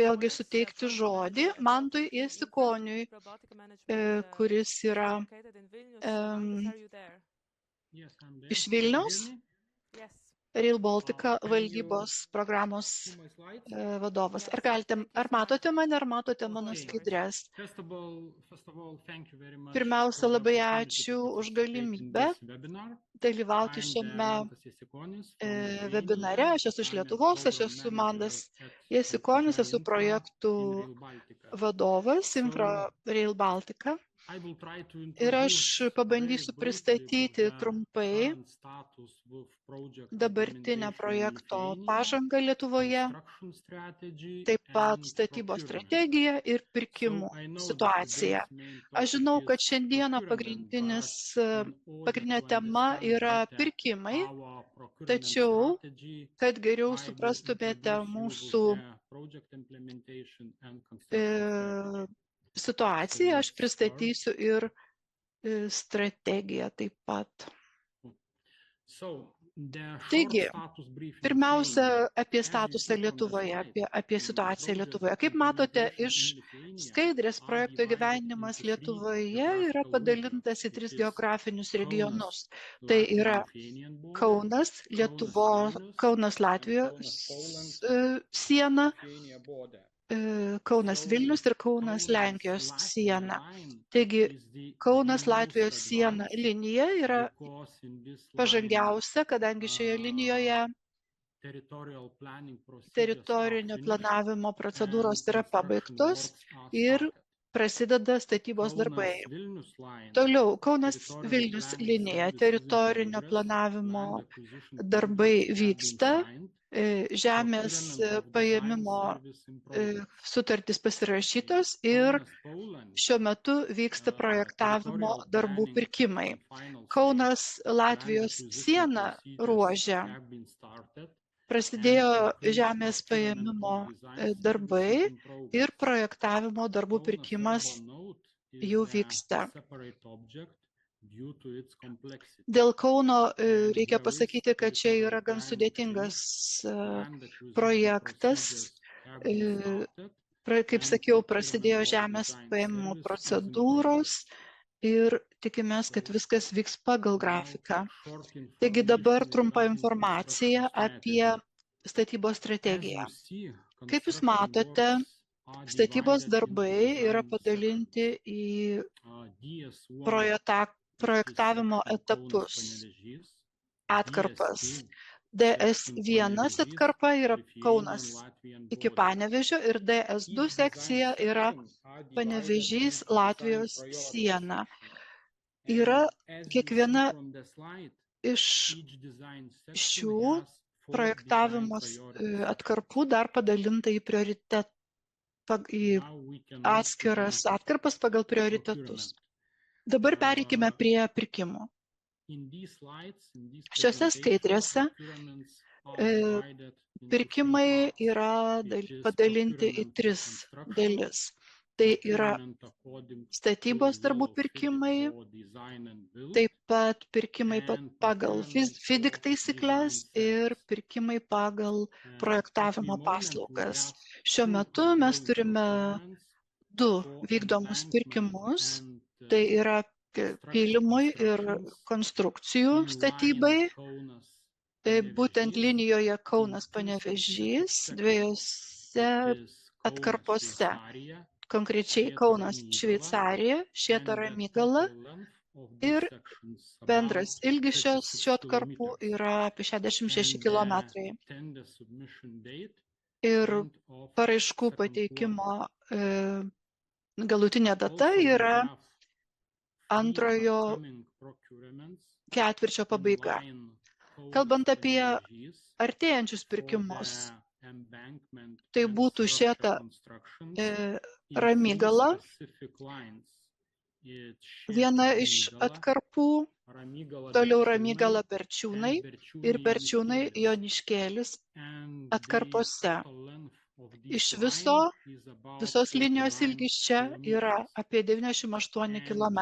vėlgi suteikti žodį Mantui Jasikoniui, kuris yra iš Vilniaus, Rail Baltica valdybos programos vadovas. Ar matote mane, ar matote mano skaidres? Pirmiausia, labai ačiū už galimybę dalyvauti šiame webinare. Aš esu iš Lietuvos, aš esu Mantas Jasikonis, esu projektų vadovas Infra Rail Baltica. Ir aš pabandysiu pristatyti trumpai dabartinę projekto pažangą Lietuvoje, taip pat statybos strategiją ir pirkimų situaciją. Aš žinau, kad šiandieną pagrindinė tema yra pirkimai, tačiau, kad geriau suprastumėte mūsų situaciją, aš pristatysiu ir strategiją taip pat. Taigi, pirmiausia, apie statusą Lietuvoje, apie situaciją Lietuvoje. Kaip matote, iš skaidrės projekto įgyvendinimas Lietuvoje yra padalintas į 3 geografinius regionus. Tai yra Kaunas, Kaunas Latvijos siena, Kaunas Vilnius ir Kaunas Lenkijos siena. Taigi, Kaunas Latvijos siena linija yra pažangiausia, kadangi šioje linijoje teritorinio planavimo procedūros yra pabaigtos ir prasideda statybos darbai. Toliau, Kaunas Vilnius linija, teritorinio planavimo darbai vyksta, žemės paėmimo sutartys pasirašytos ir šiuo metu vyksta projektavimo darbų pirkimai. Kaunas Latvijos siena ruože prasidėjo žemės paėmimo darbai ir projektavimo darbų pirkimas jau vyksta. Dėl Kauno reikia pasakyti, kad čia yra gan sudėtingas projektas. Kaip sakiau, prasidėjo žemės paėmimo procedūros ir tikimės, kad viskas vyks pagal grafiką. Taigi dabar trumpa informacija apie statybos strategiją. Kaip jūs matote, statybos darbai yra padalinti į projektavimo etapus, atkarpas. DS1 atkarpa yra Kaunas iki Panevėžio ir DS2 sekcija yra Panevėžys Latvijos siena. Yra kiekviena iš šių projektavimo atkarpų dar padalinta į atskiras atkarpas pagal prioritetus. Dabar pereikime prie pirkimų. Šiuose skaidrėse pirkimai yra padalinti į 3 dalis. Tai yra statybos darbų pirkimai, taip pat pirkimai pagal FIDIC taisyklės ir pirkimai pagal projektavimo paslaugas. Šiuo metu mes turime 2 vykdomus pirkimus, tai yra pylimui ir konstrukcijų statybai, būtent linijoje Kaunas Panevėžys, 2 atkarpose, konkrečiai Kaunas Šveicarija, Šėta Ramygala ir bendras ilgis šių atkarpų yra apie 66 km. Ir paraiškų pateikimo galutinė data yra antrojo ketvirčio pabaiga. Kalbant apie artėjančius pirkimus, tai būtų Šėta Ramygala, viena iš atkarpų, toliau Ramygala Berčiūnai ir Berčiūnai Joniškėlis atkarpose. Iš visos linijos ilgis čia yra apie 98 km,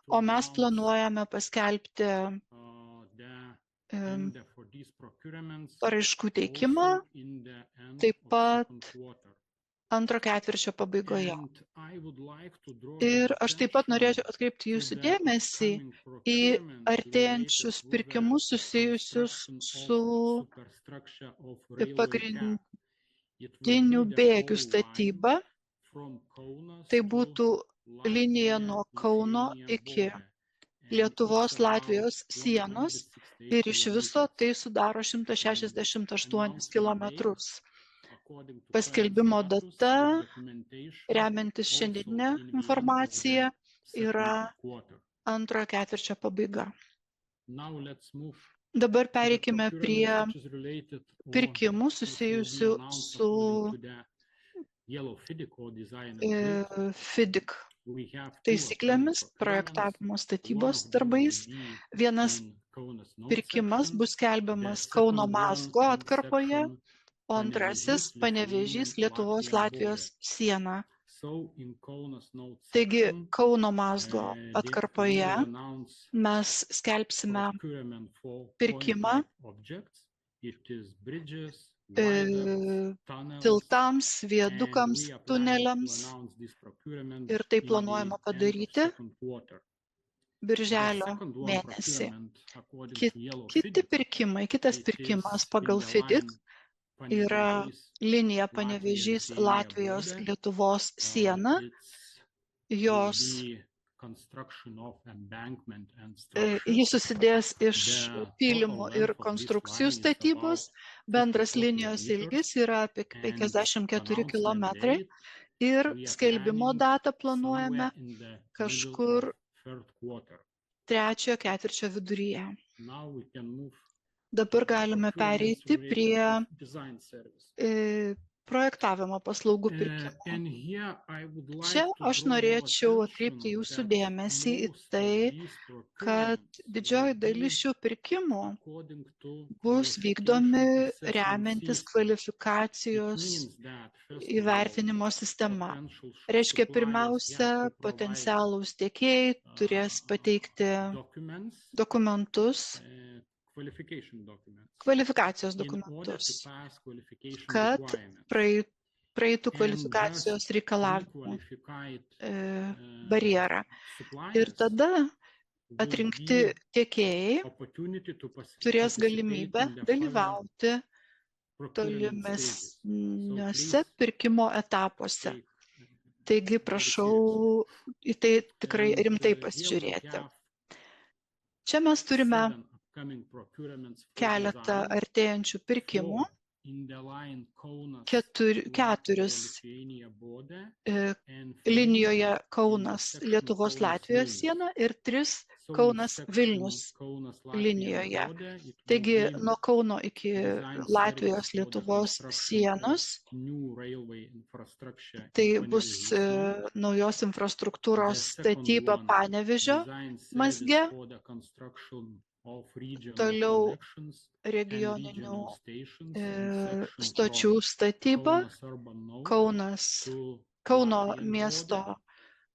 o mes planuojame paskelbti paraiškų teikimą, taip pat antro ketvirčio pabaigoje. Ir aš taip pat norėčiau atkreipti jūsų dėmesį į artėjančius pirkimus susijusius su pagrindinių bėgių statyba. Tai būtų linija nuo Kauno iki Lietuvos Latvijos sienos ir iš viso tai sudaro 168 kilometrus. Paskelbimo data, remiantis šiandieninę informaciją, yra antrojo ketvirčio pabaiga. Dabar pereikime prie pirkimų susijusių su FIDIC taisyklėmis, projektavimo statybos darbais. Vienas pirkimas bus skelbiamas Kauno mazgo atkarpoje, o antrasis Panevėžys Lietuvos Latvijos siena. Taigi Kauno mazgo atkarpoje mes skelbsime pirkimą tiltams, viadukams, tuneliams ir tai planuojama padaryti birželio mėnesį. Kitas pirkimas pagal FIDIC yra linija Panevėžys Latvijos Lietuvos siena. Ji susidės iš pylimų ir konstrukcijų statybos. Bendras linijos ilgis yra apie 54 km ir skelbimo datą planuojame kažkur trečiojo ketvirčio viduryje. Dabar galime pereiti prie projektavimo paslaugų pirkimo. Čia aš norėčiau atkreipti jūsų dėmesį į tai, kad didžioji dalis šių pirkimų bus vykdomi remiantis kvalifikacijos įvertinimo sistema. Reiškia, pirmiausia, potencialūs tiekėjai turės pateikti dokumentus, kvalifikacijos dokumentus, kad praeitų kvalifikacijos reikalavimų barjerą. Ir tada atrinkti tiekėjai turės galimybę dalyvauti tolimesniuose pirkimo etapuose. Taigi prašau į tai tikrai rimtai pasižiūrėti. Čia mes turime keletą artėjančių pirkimų, keturis linijoje Kaunas Lietuvos Latvijos siena ir 3 Kaunas Vilnius linijoje. Taigi nuo Kauno iki Latvijos Lietuvos sienos tai bus naujos infrastruktūros statyba Panevėžio mazge, toliau regioninių stočių statyba, Kauno miesto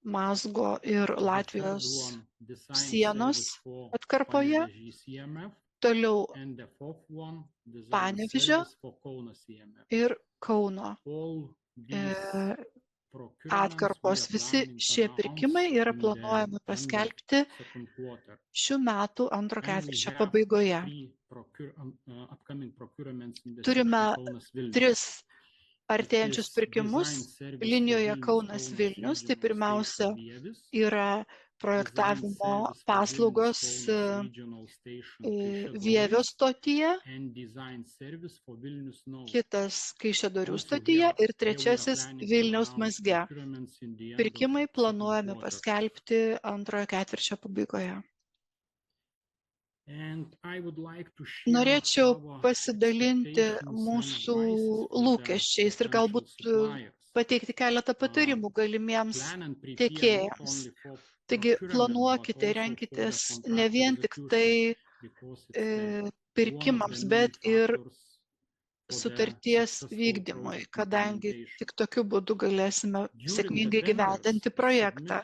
mazgo ir Latvijos sienos atkarpoje, toliau Panevėžio ir Kauno atkarpos. Visi šie pirkimai yra planuojami paskelbti šių metų antro ketvirčio pabaigoje. Turime 3 artėjančius pirkimus linijoje Kaunas Vilnius. Tai pirmiausia yra projektavimo paslaugos Vievio stotyje, kitas Kaišiadorių stotyje ir trečiasis Vilniaus mazge. Pirkimai planuojami paskelbti antrojo ketvirčio pabaigoje. Norėčiau pasidalinti mūsų lūkesčiais ir galbūt pateikti keletą patarimų galimiems tiekėjams. Taigi planuokite, renkitės ne vien tik tai pirkimams, bet ir sutarties vykdymui, kadangi tik tokiu būdu galėsime sėkmingai gyvendinti projektą.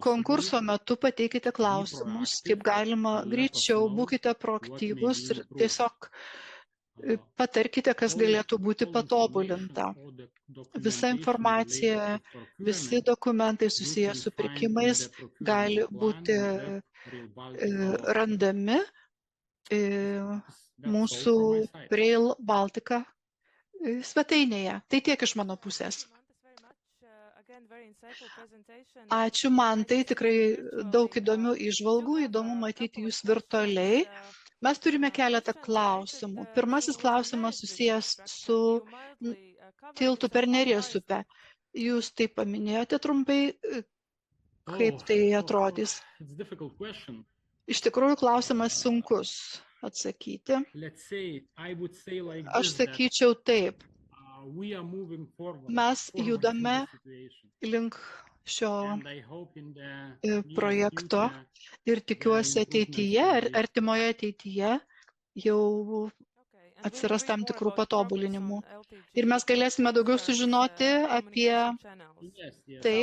Konkurso metu pateikite klausimus, kaip galima greičiau, būkite proaktyvūs ir tiesiog patarkite, kas galėtų būti patobulinta. Visa informacija, visi dokumentai susiję su pirkimais gali būti randami mūsų Rail Baltica svetainėje. Tai tiek iš mano pusės. Ačiū, Mantai, tikrai daug įdomių įžvalgų, įdomu matyti jūs virtualiai. Mes turime keletą klausimų. Pirmasis klausimas susijęs su tiltu per Neries upę. Jūs tai paminėjote trumpai, kaip tai atrodys? Iš tikrųjų, klausimas sunkus atsakyti. Aš sakyčiau taip. Mes judame link šio projekto ir tikiuosi ateityje, artimoje ateityje jau atsiras tam tikrų patobulinimų. Ir mes galėsime daugiau sužinoti apie tai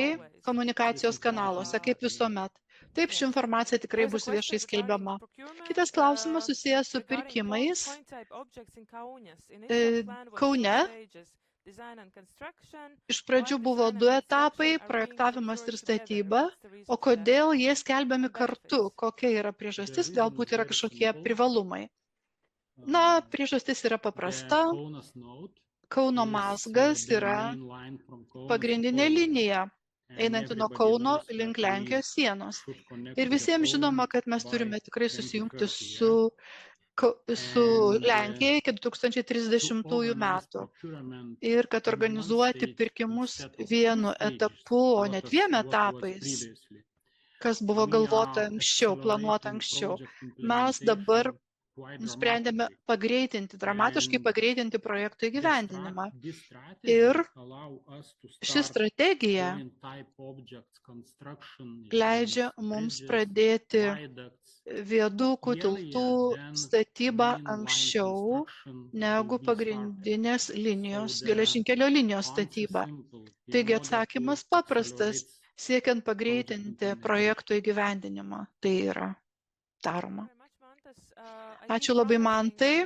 komunikacijos kanaluose, kaip visuomet. Taip, ši informacija tikrai bus viešai skelbiama. Kitas klausimas susijęs su pirkimais. Kaune iš pradžių buvo 2 etapai – projektavimas ir statyba. O kodėl jie skelbiami kartu? Kokia yra priežastis? Galbūt yra kažkokie privalumai. Na, priežastis yra paprasta. Kauno mazgas yra pagrindinė linija, einanti nuo Kauno link Lenkijos sienos. Ir visiems žinoma, kad mes turime tikrai susijungti su Lenkija iki 2030 metų. Ir kad organizuoti pirkimus vienu etapu, o ne 2 etapais, kas buvo galvota anksčiau, planuota anksčiau, mes dabar nusprendėme dramatiškai pagreitinti projekto įgyvendinimą. Ir ši strategija leidžia mums pradėti viadukų, tiltų statybą anksčiau negu pagrindinės linijos, geležinkelio linijos statybą. Taigi atsakymas paprastas, siekiant pagreitinti projekto įgyvendinimą. Tai yra daroma. Ačiū labai, Mantai.